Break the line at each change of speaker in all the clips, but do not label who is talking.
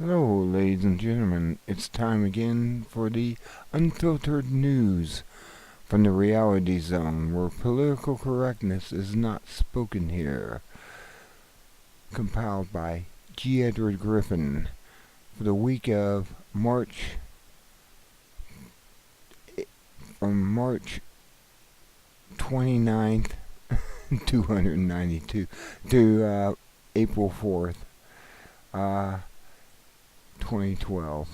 Hello, ladies and gentlemen. It's time again for the Unfiltered News from the Reality Zone, where political correctness is not spoken here. Compiled by G. Edward Griffin for the week of from March 29th, 292, to April 4th, uh, 2012.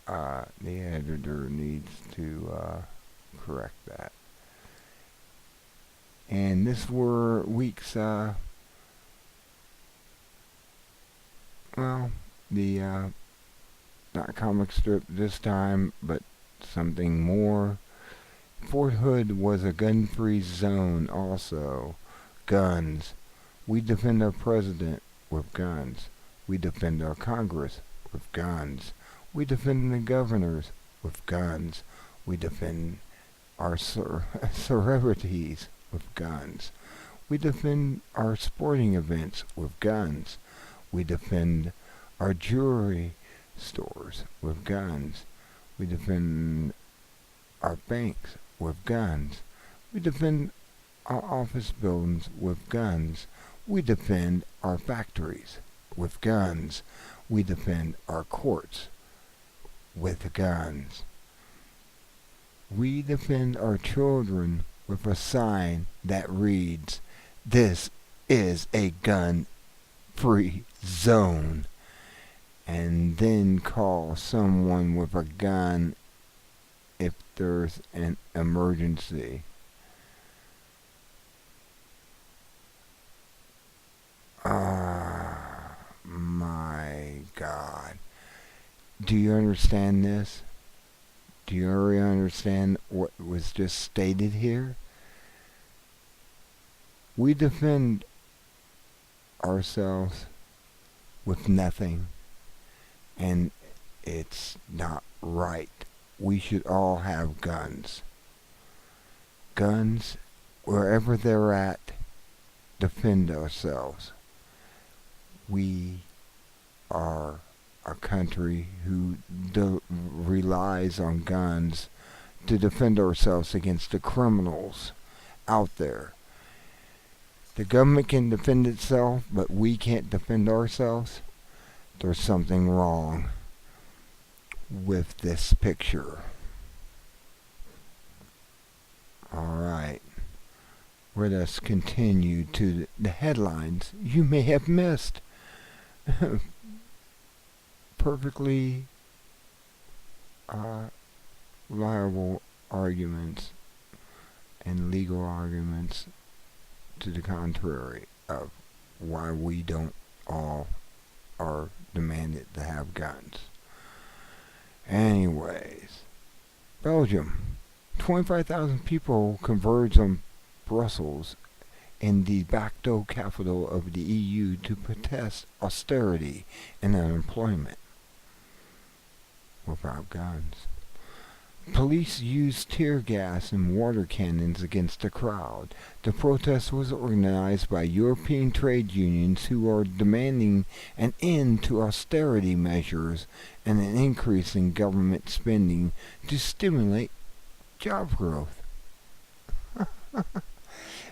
The editor needs to correct that. And this were week's, the not comic strip this time, but something more. Fort Hood was a gun-free zone also. Guns. We defend our president with guns. We defend our Congress with guns. We defend the governors with guns. We defend our celebrities with guns. We defend our sporting events with guns. We defend our jewelry stores with guns. We defend our banks with guns. We defend our office buildings with guns. We defend our factories with guns. We defend our courts with guns. We defend our children with a sign that reads, "This is a gun-free zone," and then call someone with a gun if there's an emergency. My God. Do you understand this? Do you already understand what was just stated here? We defend ourselves with nothing, and it's not right. We should all have guns. Guns, wherever they're at, defend ourselves. We are a country who relies on guns to defend ourselves against the criminals out there. The government can defend itself, but we can't defend ourselves. There's something wrong with this picture. Alright, let us continue to the headlines you may have missed. Perfectly viable arguments and legal arguments to the contrary of why we don't all are demanded to have guns. Anyways, Belgium. 25,000 people converged on Brussels in the backdoor capital of the EU to protest austerity and unemployment without guns. Police used tear gas and water cannons against the crowd. The protest was organized by European trade unions who are demanding an end to austerity measures and an increase in government spending to stimulate job growth.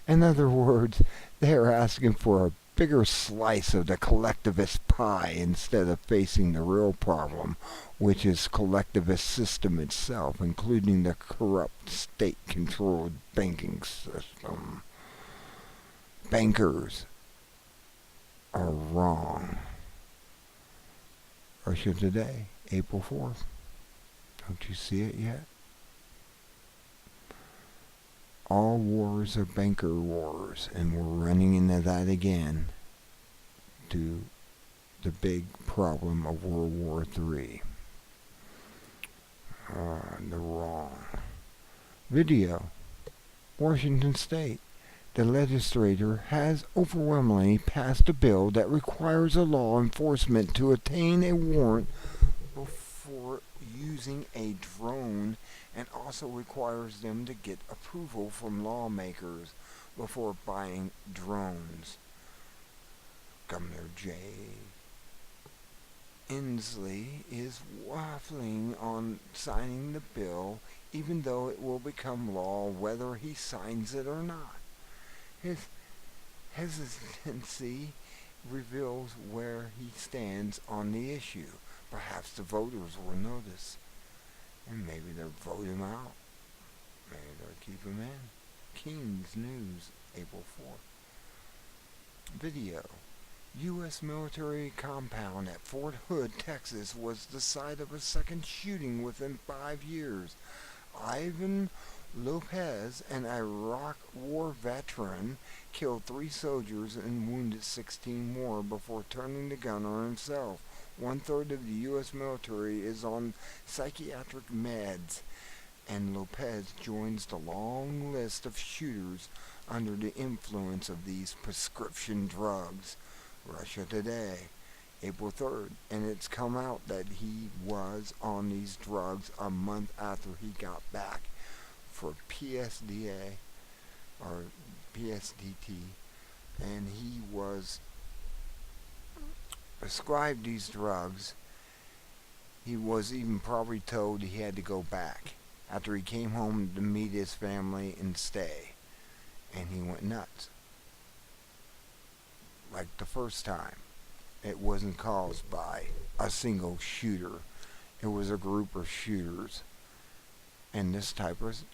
In other words, they are asking for a bigger slice of the collectivist pie instead of facing the real problem, which is collectivist system itself, including the corrupt state-controlled banking system. Bankers are wrong. Russia Today, April 4th. Don't you see it yet? All wars are banker wars, and we're running into that again to the big problem of World War III. The wrong. Video. Washington State. The legislature has overwhelmingly passed a bill that requires a law enforcement to obtain a warrant before using a drone, and also requires them to get approval from lawmakers before buying drones. Governor J. Inslee is waffling on signing the bill, even though it will become law whether he signs it or not. His hesitancy reveals where he stands on the issue. Perhaps the voters will notice, and maybe they'll vote him out. Maybe they'll keep him in. King's News, April 4th. Video. U.S. military compound at Fort Hood, Texas was the site of a second shooting within 5 years. Ivan Lopez, an Iraq War veteran, killed 3 soldiers and wounded 16 more before turning the gun on himself. 1/3 of the U.S. military is on psychiatric meds, and Lopez joins the long list of shooters under the influence of these prescription drugs. Russia Today, April 3rd, and it's come out that he was on these drugs a month after he got back for PSDA or PSDT, and he was prescribed these drugs. He was even probably told he had to go back after he came home to meet his family and stay, and he went nuts. Like the first time, it wasn't caused by a single shooter. It was a group of shooters, and this type of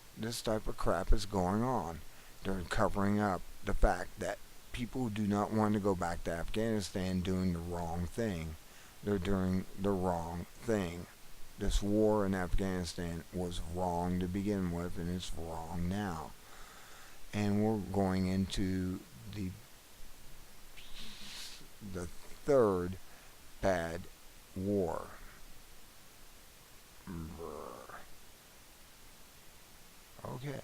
crap is going on. They're covering up the fact that people do not want to go back to Afghanistan doing the wrong thing. They're doing the wrong thing. This war in Afghanistan was wrong to begin with, and it's wrong now. And we're going into the third bad war. Okay,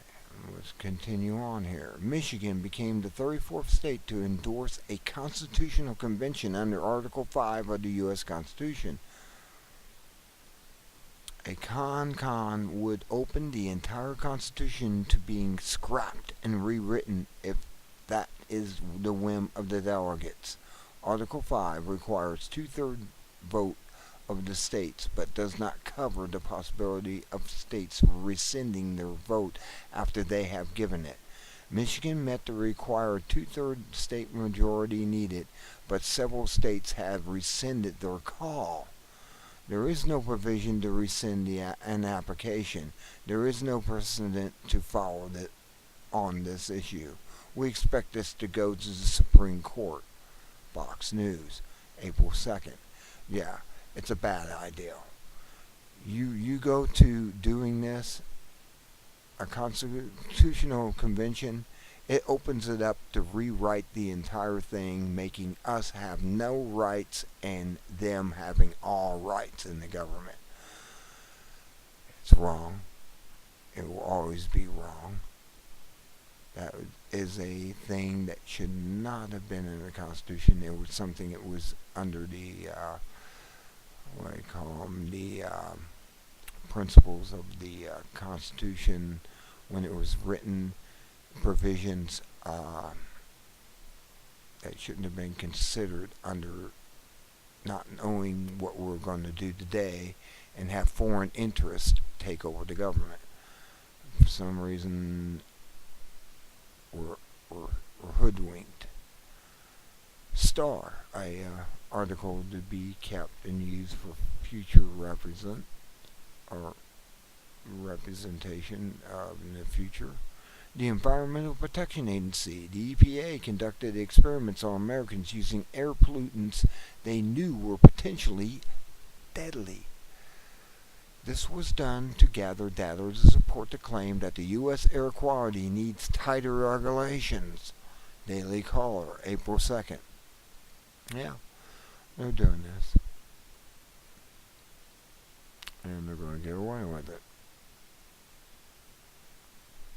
let's continue on here. Michigan became the 34th state to endorse a constitutional convention under Article 5 of the U.S. Constitution. A con would open the entire Constitution to being scrapped and rewritten if that is the whim of the delegates. Article 5 requires 2/3 vote of the states, but does not cover the possibility of states rescinding their vote after they have given it. Michigan met the required 2/3 state majority needed, but several states have rescinded their call. There is no provision to rescind an application. There is no precedent to follow on this issue. We expect this to go to the Supreme Court. Fox News, April 2nd. Yeah, it's a bad idea. You go to doing this, a constitutional convention, it opens it up to rewrite the entire thing, making us have no rights and them having all rights in the government. It's wrong. It will always be wrong. That is a thing that should not have been in the Constitution. It was something that was under the, what do you call them, the principles of the Constitution when it was written, provisions that shouldn't have been considered under not knowing what we're going to do today and have foreign interests take over the government. For some reason, we're hoodwinked. Star, a article to be kept and used for future representation in the future. The Environmental Protection Agency, the EPA, conducted experiments on Americans using air pollutants they knew were potentially deadly. This was done to gather data to support the claim that the U.S. air quality needs tighter regulations. Daily Caller, April 2nd. Yeah, they're doing this. And they're going to get away with it.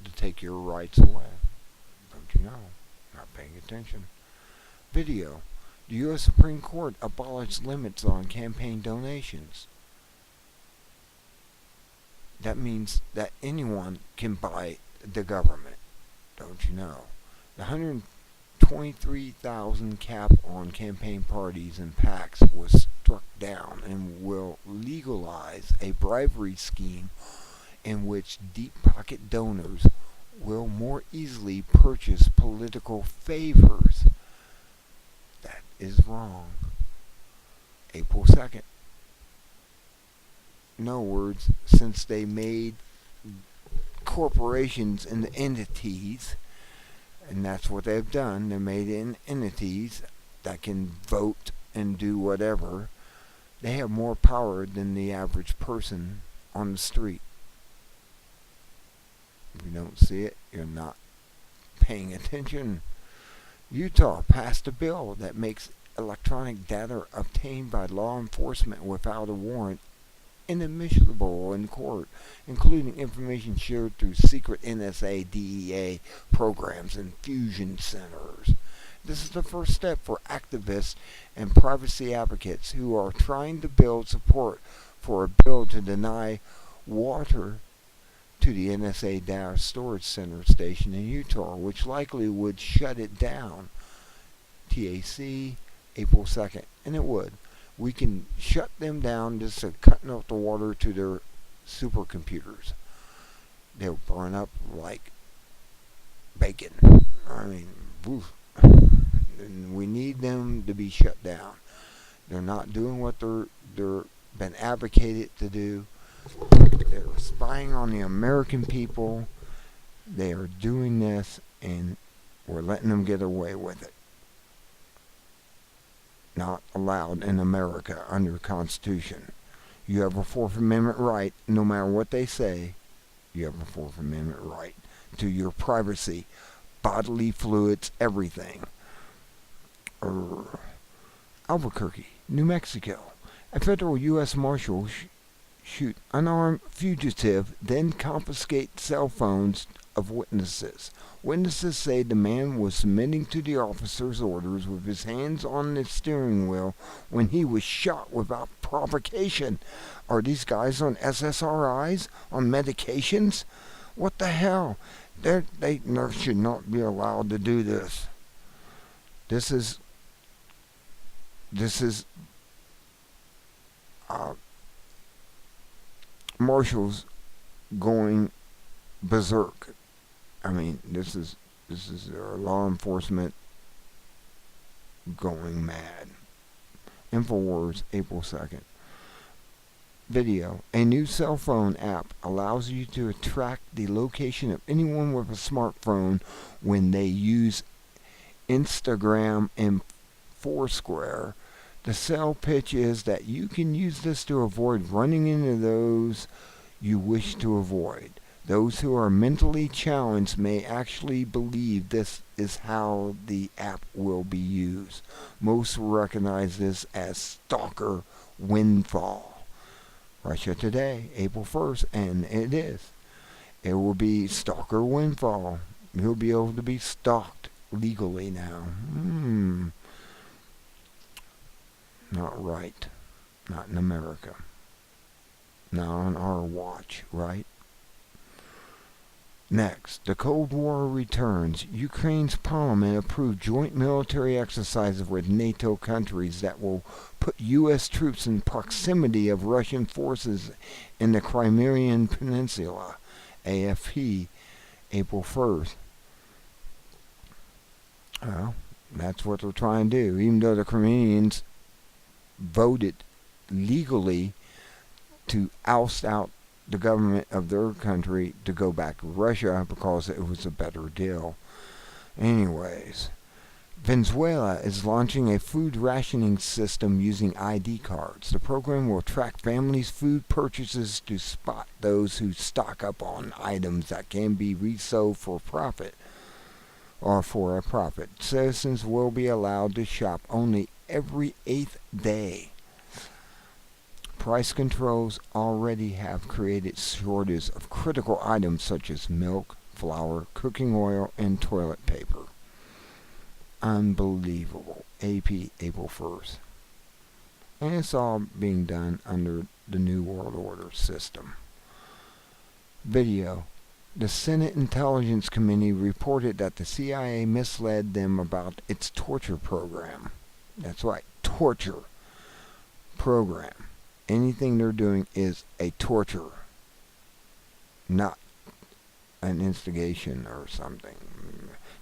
To take your rights away. Don't you know? Not paying attention. Video. The U.S. Supreme Court abolished limits on campaign donations. That means that anyone can buy the government. Don't you know? The $120 $23,000 cap on campaign parties and PACs was struck down and will legalize a bribery scheme in which deep pocket donors will more easily purchase political favors. That is wrong. April 2nd. In other words, since they made corporations into entities, and that's what they've done, they're made in entities that can vote and do whatever, they have more power than the average person on the street. If you don't see it, you're not paying attention. Utah passed a bill that makes electronic data obtained by law enforcement without a warrant inadmissible in court, including information shared through secret NSA DEA programs and fusion centers. This is the first step for activists and privacy advocates who are trying to build support for a bill to deny water to the NSA data storage center station in Utah, which likely would shut it down. TAC, April 2nd, and it would. We can shut them down just to cutting off the water to their supercomputers. They'll burn up like bacon. I mean, woof. And we need them to be shut down. They're not doing what they're been advocated to do. They're spying on the American people. They are doing this, and we're letting them get away with it. Not allowed in America under the Constitution. You have a Fourth Amendment right, no matter what they say. You have a Fourth Amendment right to your privacy, bodily fluids, everything. Albuquerque, New Mexico. A federal U.S. Marshal shoot unarmed fugitive, then confiscate cell phones of witnesses. Witnesses say the man was submitting to the officer's orders with his hands on the steering wheel when he was shot without provocation. Are these guys on SSRIs? On medications? What the hell? They should not be allowed to do this. This is marshals going berserk. I mean, this is our law enforcement going mad. InfoWars, April 2nd. Video. A new cell phone app allows you to track the location of anyone with a smartphone when they use Instagram and Foursquare. The sell pitch is that you can use this to avoid running into those you wish to avoid. Those who are mentally challenged may actually believe this is how the app will be used. Most recognize this as stalker windfall. Russia Today, April 1st, and it is. It will be stalker windfall. You'll be able to be stalked legally now. Not right. Not in America. Not on our watch, right? Next, the Cold War returns. Ukraine's parliament approved joint military exercises with NATO countries that will put U.S. troops in proximity of Russian forces in the Crimean Peninsula. AFP, April 1st. Well, that's what they're trying to do. Even though the Crimeans voted legally to oust out the government of their country to go back to Russia because it was a better deal. Anyways, Venezuela is launching a food rationing system using ID cards. The program will track families' food purchases to spot those who stock up on items that can be resold for profit or for a profit. Citizens will be allowed to shop only every 8th day. Price controls already have created shortages of critical items such as milk, flour, cooking oil, and toilet paper. Unbelievable. AP, April 1st. And it's all being done under the New World Order system. Video. The Senate Intelligence Committee reported that the CIA misled them about its torture program. That's right, torture program. Anything they're doing is a torture, not an instigation or something.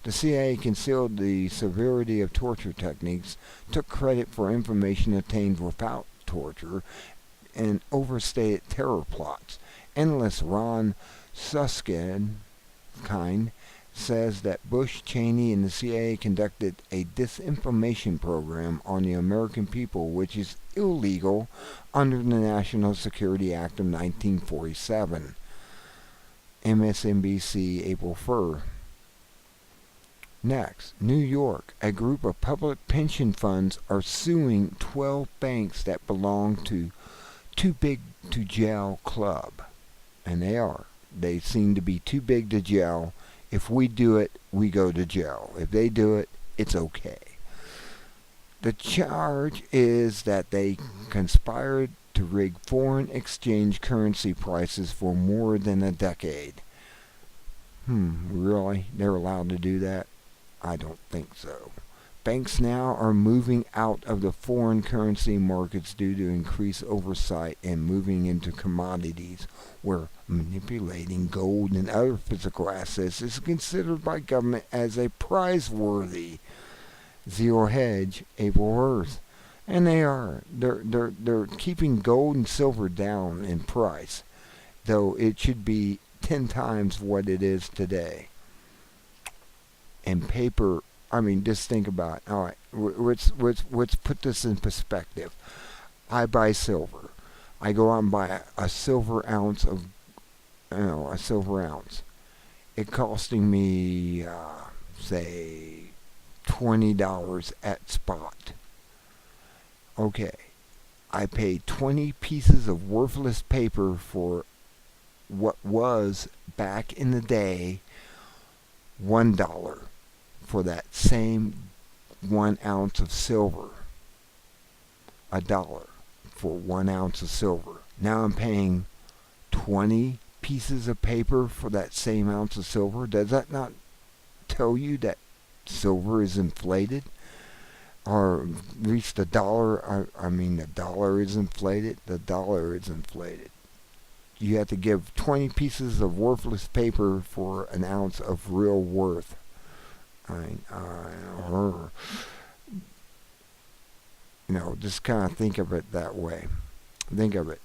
The CIA concealed the severity of torture techniques, took credit for information obtained without torture, and overstated terror plots. Analyst Ron Suskind says that Bush, Cheney, and the CIA conducted a disinformation program on the American people, which is illegal under the National Security Act of 1947. MSNBC, April 1st. Next, New York. A group of public pension funds are suing 12 banks that belong to Too Big to Jail Club. And they are. They seem to be too big to jail. If we do it, we go to jail. If they do it, it's okay. The charge is that they conspired to rig foreign exchange currency prices for more than a decade. Really? They're allowed to do that? I don't think so. Banks now are moving out of the foreign currency markets due to increased oversight and moving into commodities where manipulating gold and other physical assets is considered by government as a prize-worthy. Zero Hedge, April Earth. And they are. They're keeping gold and silver down in price, though it should be 10 times what it is today. And paper, just think about it. All right, let's put this in perspective. I buy silver. I go out and buy a silver ounce of, a silver ounce. It costing me, say, $20 at spot. Okay, I paid 20 pieces of worthless paper for what was, back in the day, $1 for that same 1 ounce of silver. $1 for 1 ounce of silver. Now I'm paying 20 pieces of paper for that same ounce of silver. Does that not tell you that silver is inflated? Or reached $1? The dollar is inflated. The dollar is inflated. You have to give 20 pieces of worthless paper for an ounce of real worth. Just kind of think of it that way. Think of it.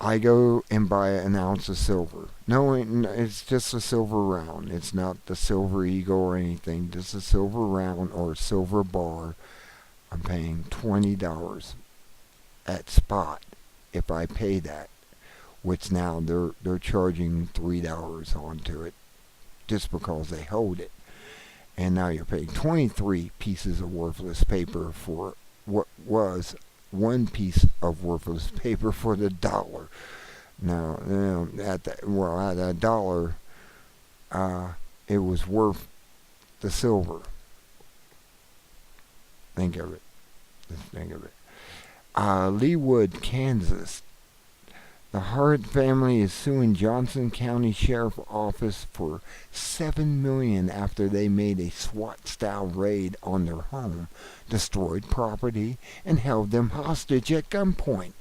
I go and buy an ounce of silver. No, it's just a silver round. It's not the silver eagle or anything. Just a silver round or a silver bar. I'm paying $20 at spot if I pay that. Which now they're charging $3 onto it just because they hold it. And now you're paying 23 pieces of worthless paper for what was 1 piece of worthless paper for the dollar. Now, at $1, it was worth the silver. Think of it. Just think of it. Leawood, Kansas. The Hart family is suing Johnson County Sheriff Office for $7 million after they made a SWAT-style raid on their home, destroyed property, and held them hostage at gunpoint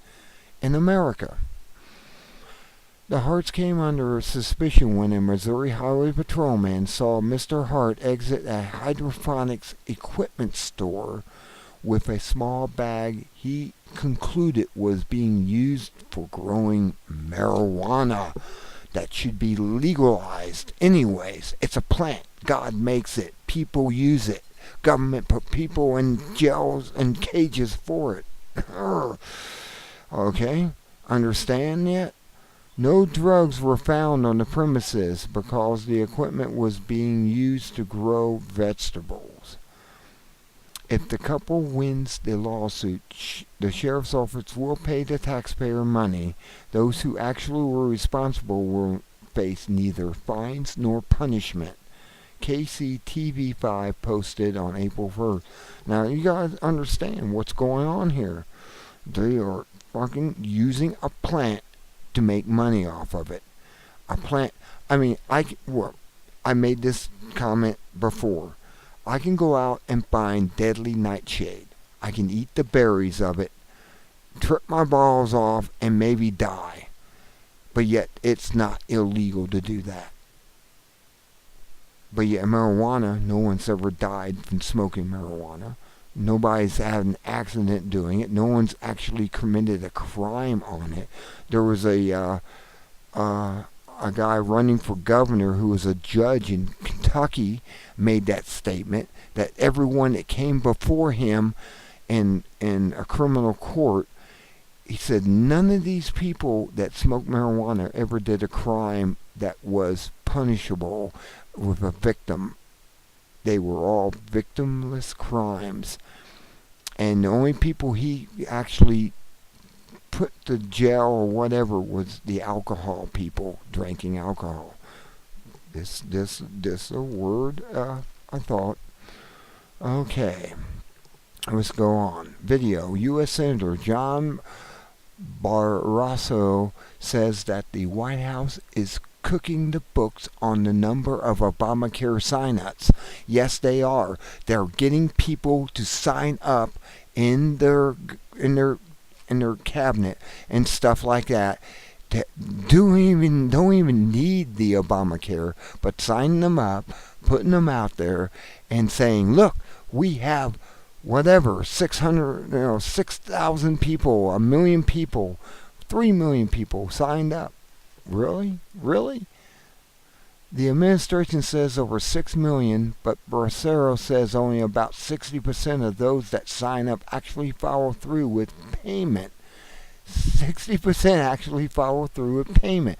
in America. The Harts came under suspicion when a Missouri Highway Patrolman saw Mr. Hart exit a hydroponics equipment store with a small bag he concluded was being used for growing marijuana that should be legalized anyways. It's a plant. God makes it. People use it. Government put people in jails and cages for it. Okay? Understand yet? No drugs were found on the premises because the equipment was being used to grow vegetables. If the couple wins the lawsuit, the sheriff's office will pay the taxpayer money. Those who actually were responsible will face neither fines nor punishment. KCTV5 posted on April 1st. Now, you guys understand what's going on here. They are fucking using a plant to make money off of it. A plant. Well, I made this comment before. I can go out and find deadly nightshade. I can eat the berries of it, trip my balls off, and maybe die. But yet, it's not illegal to do that. But yet, marijuana, no one's ever died from smoking marijuana. Nobody's had an accident doing it. No one's actually committed a crime on it. There was a guy running for governor who was a judge in Kentucky made that statement that everyone that came before him in a criminal court, he said none of these people that smoked marijuana ever did a crime that was punishable with a victim. They were all victimless crimes. And the only people he actually put to jail or whatever was the alcohol people drinking alcohol. This a word I thought. Okay, let's go on. Video. U.S. Senator John Barrasso says that the White House is cooking the books on the number of Obamacare sign-ups. Yes, they are. They're getting people to sign up in their cabinet and stuff like that. Don't even need the Obamacare, but signing them up, putting them out there, and saying, look, we have whatever 6,000 people, 1 million people, 3 million people signed up. Really? The administration says over 6 million, but Bracero says only about 60% of those that sign up actually follow through with payment. 60% actually follow through with payment.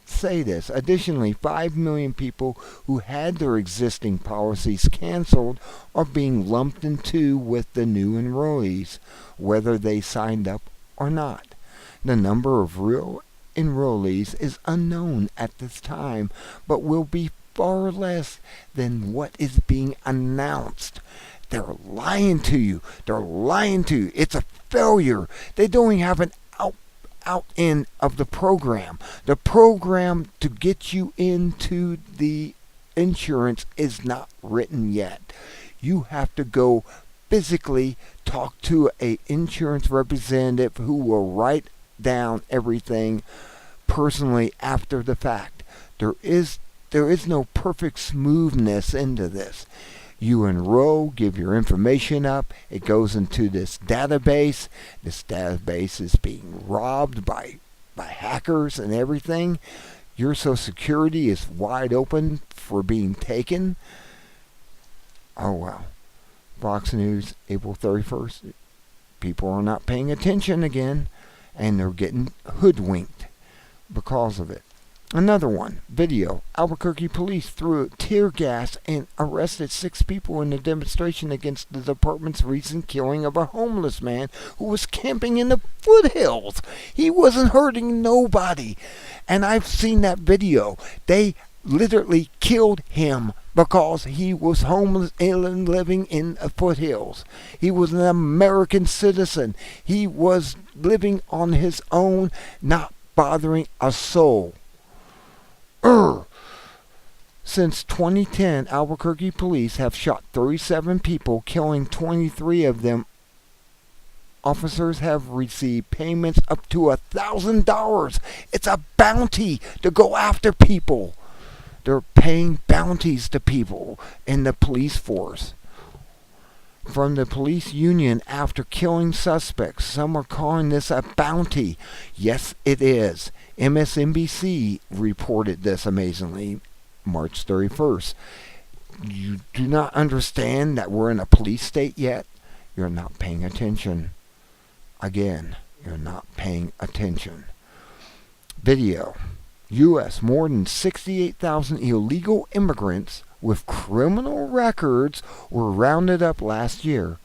Say this. Additionally, 5 million people who had their existing policies canceled are being lumped into with the new enrollees, whether they signed up or not. The number of real enrollees is unknown at this time, but will be far less than what is being announced. They're lying to you. It's a failure. They don't even have an out end of the program. The program to get you into the insurance is not written yet. You have to go physically talk to an insurance representative who will write down everything personally after the fact. There is no perfect smoothness into this. You enroll, give your information up, it goes into this database. This database is being robbed by hackers and everything. Your Social Security is wide open for being taken. Oh well. Fox News, April 31st. People are not paying attention again, and they're getting hoodwinked because of it. Another one, video. Albuquerque police threw tear gas and arrested 6 people in a demonstration against the department's recent killing of a homeless man who was camping in the foothills. He wasn't hurting nobody. And I've seen that video. They literally killed him because he was homeless and living in the foothills. He was an American citizen. He was living on his own, not bothering a soul. Since 2010, Albuquerque police have shot 37 people, killing 23 of them. Officers have received payments up to $1,000. It's a bounty to go after people. They're paying bounties to people in the police force. From the police union after killing suspects, some are calling this a bounty. Yes, it is. MSNBC reported this amazingly March 31st. You do not understand that we're in a police state yet? You're not paying attention. Again, you're not paying attention. Video. U.S. More than 68,000 illegal immigrants with criminal records were rounded up last year.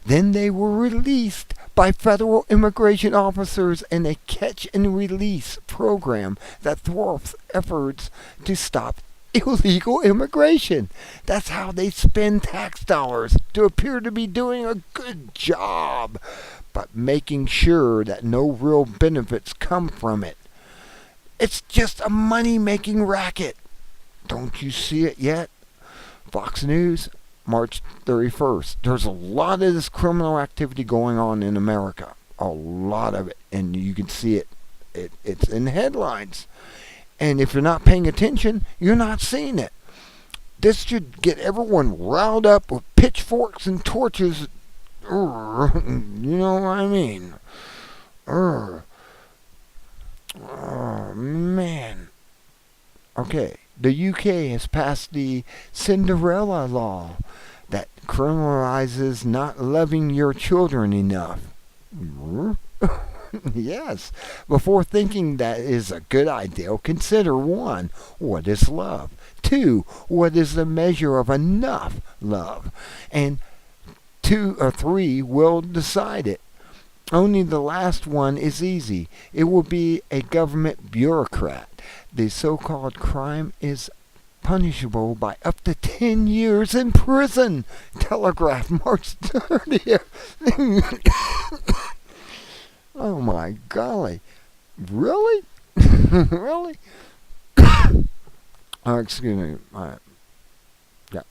Then they were released by federal immigration officers in a catch and release program that thwarts efforts to stop illegal immigration. That's how they spend tax dollars, to appear to be doing a good job, but making sure that no real benefits come from it. It's just a money-making racket. Don't you see it yet? Fox News, March 31st. There's a lot of this criminal activity going on in America. A lot of it. And you can see it. It's in headlines. And if you're not paying attention, you're not seeing it. This should get everyone riled up with pitchforks and torches. You know what I mean? Oh, man. Okay. The UK has passed the Cinderella law that criminalizes not loving your children enough. Yes. Before thinking that is a good idea, consider 1. What is love? 2. What is the measure of enough love? And 2 or 3 will decide it. Only the last one is easy. It will be a government bureaucrat. The so-called crime is punishable by up to 10 years in prison. Telegraph, March 30th. Oh my golly. Really? Really? Excuse me. Yeah.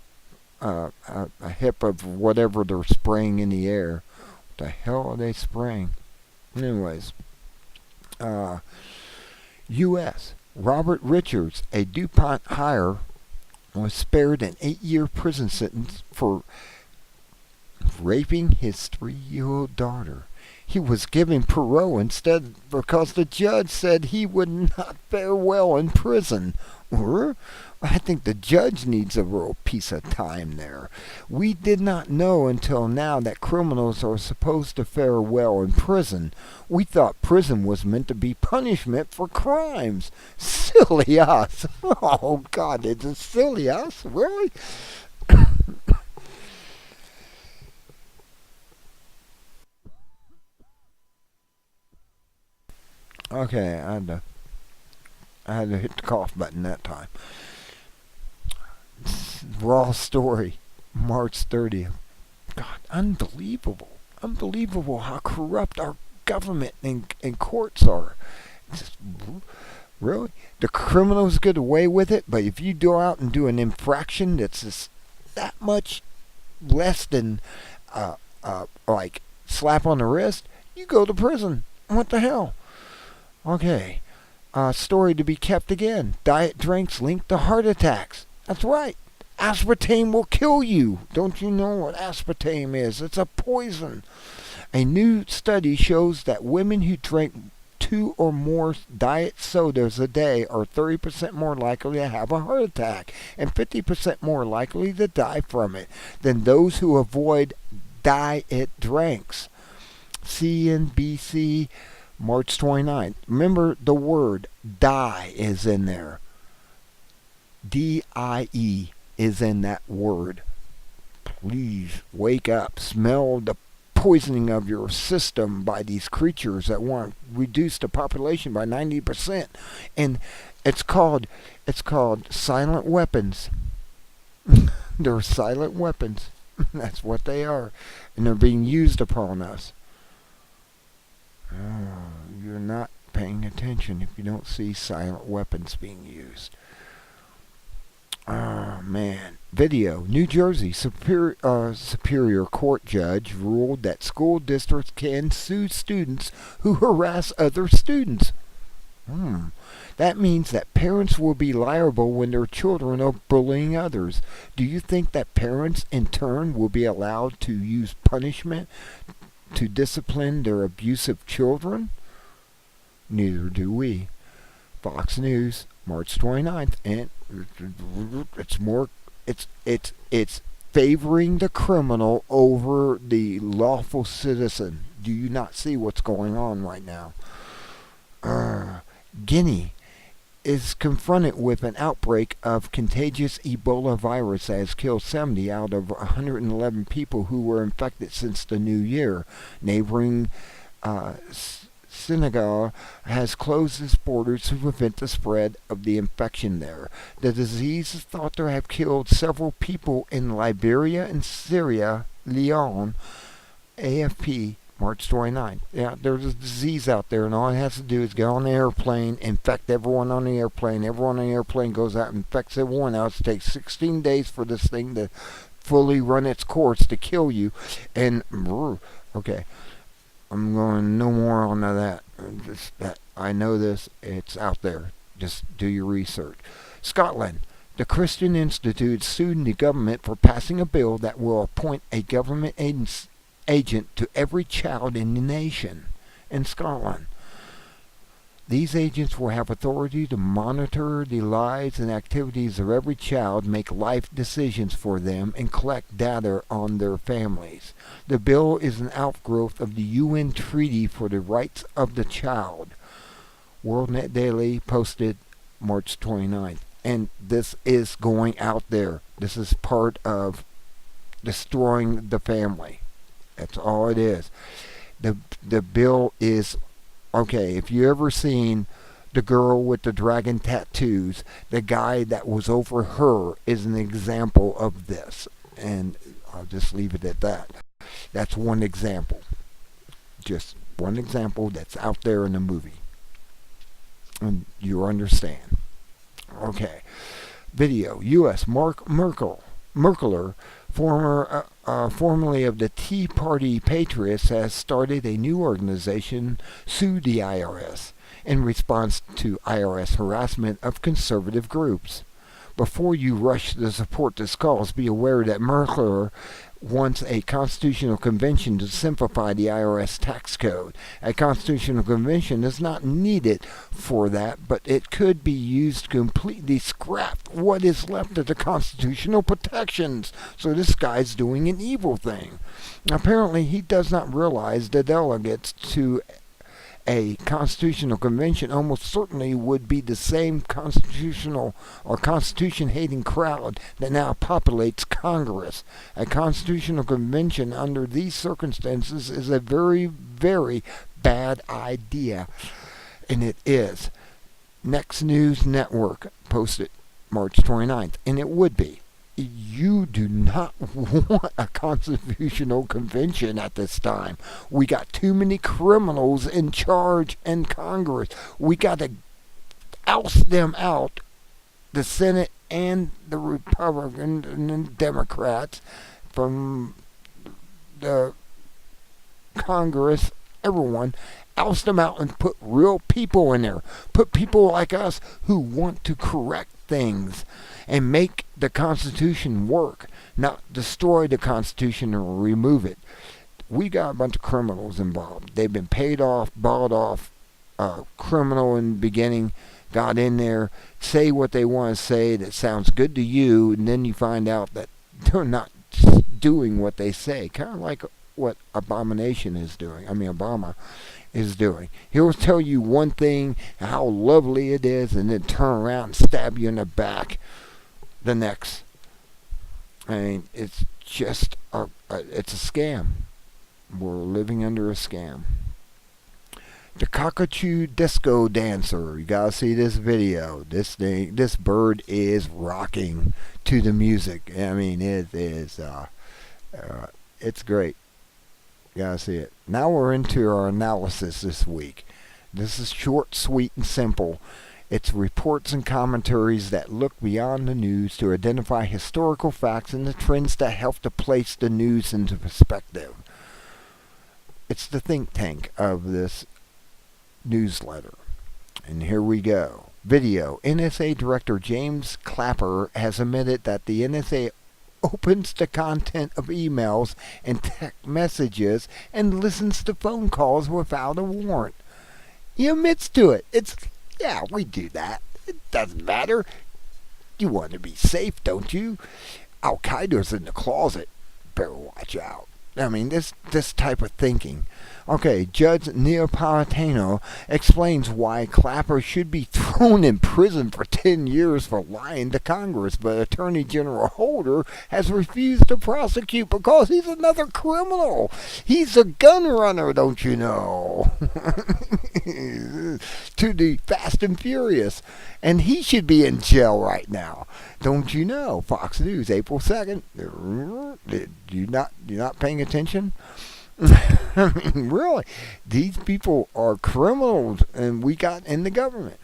A hip of whatever they're spraying in the air. What the hell are they spraying? Anyways. U.S. Robert Richards, a DuPont hire, was spared an 8-year prison sentence for raping his 3-year-old daughter. He was given parole instead because the judge said he would not fare well in prison. Or, I think the judge needs a real piece of time there. We did not know until now that criminals are supposed to fare well in prison. We thought prison was meant to be punishment for crimes. Silly us. Oh, God, is it silly us? Really? Okay, I had to hit the cough button that time. Raw story, March 30th. God, unbelievable. Unbelievable how corrupt our government and courts are. Just, really? The criminals get away with it, but if you go out and do an infraction that's just that much less than, like, slap on the wrist, you go to prison. What the hell? Okay. Story to be kept again. Diet drinks linked to heart attacks. That's right. Aspartame will kill you. Don't you know what aspartame is? It's a poison. A new study shows that women who drink 2 or more diet sodas a day are 30% more likely to have a heart attack and 50% more likely to die from it than those who avoid diet drinks. CNBC, March 29th. Remember the word die is in there. D-I-E is in that word. Please wake up. Smell the poisoning of your system by these creatures that want to reduce the population by 90%. And it's called silent weapons. They're silent weapons. That's what they are. And they're being used upon us. Oh, you're not paying attention if you don't see silent weapons being used. Oh, man. Video. New Jersey Superior Court judge ruled that school districts can sue students who harass other students. That means that parents will be liable when their children are bullying others. Do you think that parents, in turn, will be allowed to use punishment to discipline their abusive children? Neither do we. Fox News, March 29th, and it's favoring the criminal over the lawful citizen. Do you not see what's going on right now? Guinea is confronted with an outbreak of contagious Ebola virus that has killed 70 out of 111 people who were infected since the new year. Neighboring Senegal has closed its borders to prevent the spread of the infection there. The disease is thought to have killed several people in Liberia and Syria. Lyon, AFP March 29th. Yeah, there's a disease out there, and all it has to do is get on the airplane, infect everyone on the airplane. Everyone on the airplane goes out and infects everyone else. It takes 16 days for this thing to fully run its course to kill you. And, okay, I'm going no more on that. I know this. It's out there. Just do your research. Scotland. The Christian Institute sued the government for passing a bill that will appoint a government agent to every child in the nation. In Scotland, these agents will have authority to monitor the lives and activities of every child, make life decisions for them, and collect data on their families. The bill is an outgrowth of the UN Treaty for the Rights of the Child. WorldNet Daily posted March 29th. And this is going out there. This is part of destroying the family. That's all it is. The bill is, okay, if you ever seen the girl with the dragon tattoos, the guy that was over her is an example of this. And I'll just leave it at that. That's one example. Just one example that's out there in the movie. And you understand. Okay. Video. U.S. Merkeler, formerly of the Tea Party Patriots, has started a new organization, Sue the IRS, in response to IRS harassment of conservative groups. Before you rush to support this cause, be aware that Merkeler wants a constitutional convention to simplify the IRS tax code. A constitutional convention is not needed for that, but it could be used to completely scrap what is left of the constitutional protections. So this guy's doing an evil thing. Apparently he does not realize the delegates to a constitutional convention almost certainly would be the same constitutional or constitution-hating crowd that now populates Congress. A constitutional convention under these circumstances is a very, very bad idea. And it is. Next News Network posted March 29th. And it would be. You do not want a constitutional convention at this time. We got too many criminals in charge in Congress. We got to oust them out, the Senate and the Republicans and the Democrats, from the Congress, everyone. Oust them out and put real people in there. Put people like us who want to correct things and make the Constitution work, not destroy the Constitution or remove it. We got a bunch of criminals involved. They've been paid off, bought off, criminal in the beginning, got in there, say what they want to say that sounds good to you, and then you find out that they're not doing what they say. Kind of like what Abomination is doing. Obama is doing. He'll tell you one thing, how lovely it is, and then turn around and stab you in the back the next. It's just it's a scam. We're living under a scam. The cockatoo disco dancer. You gotta see this video. This bird is rocking to the music. It is. It's great. You gotta see it. Now we're into our analysis this week. This is short, sweet, and simple. It's reports and commentaries that look beyond the news to identify historical facts and the trends that help to place the news into perspective. It's the think tank of this newsletter. And here we go. Video. NSA Director James Clapper has admitted that the NSA opens the content of emails and text messages and listens to phone calls without a warrant. He admits to it. Yeah, we do that. It doesn't matter. You want to be safe, don't you? Al-Qaeda's in the closet. Better watch out. This type of thinking. Okay, Judge Neapolitano explains why Clapper should be thrown in prison for 10 years for lying to Congress, but Attorney General Holder has refused to prosecute because he's another criminal. He's a gun runner, don't you know? To the Fast and Furious. And he should be in jail right now. Don't you know? Fox News, April 2nd. You're not paying attention? I mean, really, these people are criminals, and we got in the government.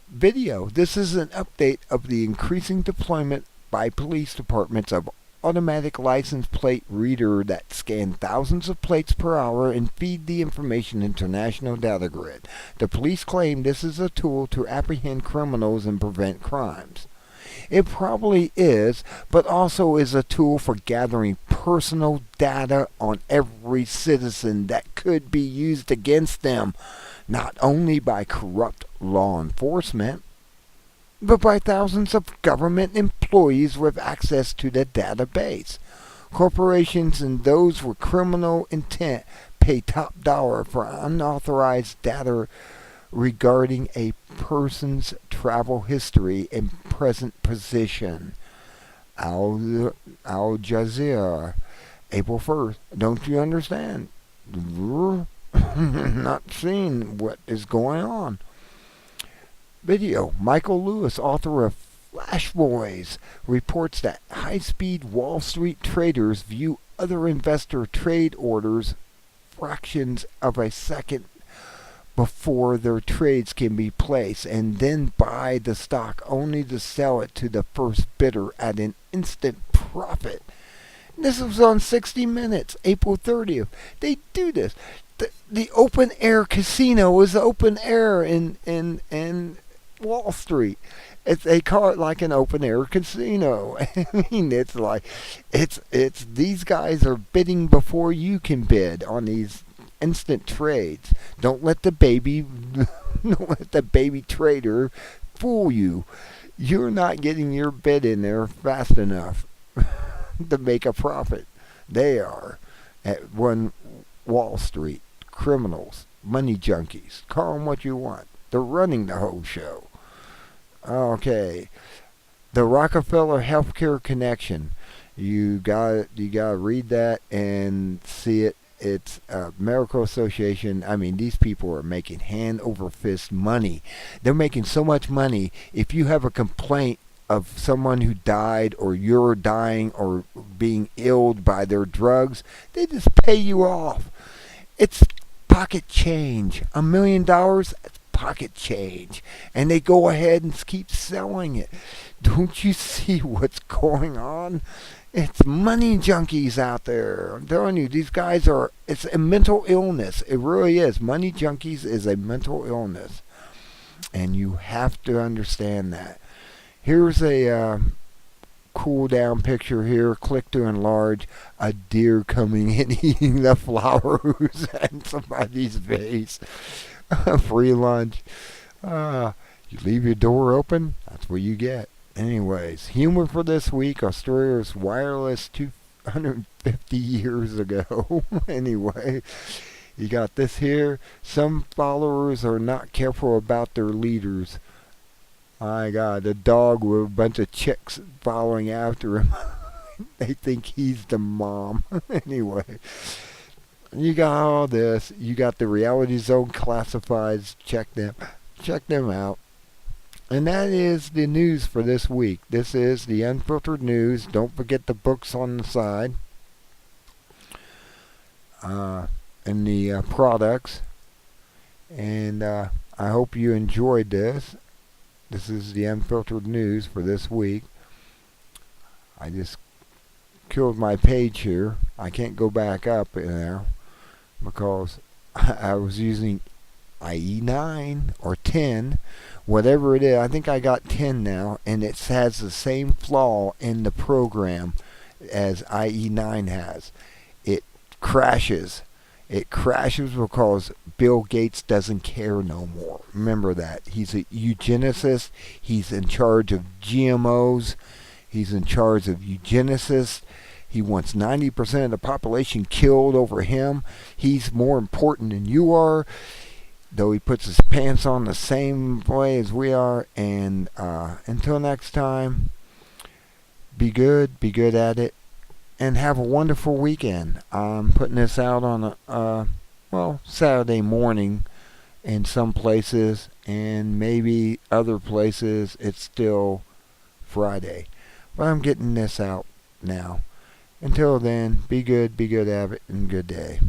Video. This is an update of the increasing deployment by police departments of automatic license plate reader that scan thousands of plates per hour and feed the information into national data grid. The police claim this is a tool to apprehend criminals and prevent crimes. It probably is, but also is a tool for gathering personal data on every citizen that could be used against them, not only by corrupt law enforcement, but by thousands of government employees with access to the database. Corporations and those with criminal intent pay top dollar for unauthorized data regarding a person's travel history and present position. Al Jazeera, April 1st. Don't you understand? Not seeing what is going on. Video. Michael Lewis, author of Flash Boys, reports that high-speed Wall Street traders view other investor trade orders fractions of a second before their trades can be placed, and then buy the stock only to sell it to the first bidder at an instant profit. This was on 60 Minutes, April 30th. They do this. The open air casino is open air in Wall Street. They call it like an open air casino. I mean, it's these guys are bidding before you can bid on these instant trades. Don't let the baby trader fool you. You're not getting your bid in there fast enough to make a profit. They are at one Wall Street. Criminals, money junkies, call them what you want. They're running the whole show. Okay, the Rockefeller Healthcare Connection. You got to read that and see it. It's a medical association. I mean, these people are making hand over fist money. They're making so much money. If you have a complaint of someone who died, or you're dying or being illed by their drugs, they just pay you off. It's pocket change. $1 million, that's pocket change. And they go ahead and keep selling it. Don't you see what's going on? It's money junkies out there. I'm telling you, these guys are, it's a mental illness. It really is. Money junkies is a mental illness. And you have to understand that. Here's a cool down picture here. Click to enlarge. A deer coming and eating the flowers at somebody's vase. Free lunch. You leave your door open, that's what you get. Anyways, humor for this week. Australia's wireless 250 years ago. Anyway, you got this here. Some followers are not careful about their leaders. My God, a dog with a bunch of chicks following after him. They think he's the mom. Anyway, you got all this. You got the Reality Zone classifieds. Check them out. And that is the news for this week. This is the Unfiltered News. Don't forget the books on the side. And the products. And I hope you enjoyed this. This is the Unfiltered News for this week. I just killed my page here. I can't go back up in there because I was using IE9 or 10, whatever it is. I think I got 10 now, and it has the same flaw in the program as IE9 has. It crashes. It crashes because Bill Gates doesn't care no more. Remember that. He's a eugenicist. He's in charge of GMOs. He's in charge of eugenicists. He wants 90% of the population killed over him. He's more important than you are. Though he puts his pants on the same way as we are. And until next time, be good at it, and have a wonderful weekend. I'm putting this out on Saturday morning in some places, and maybe other places it's still Friday. But I'm getting this out now. Until then, be good, have it, and good day.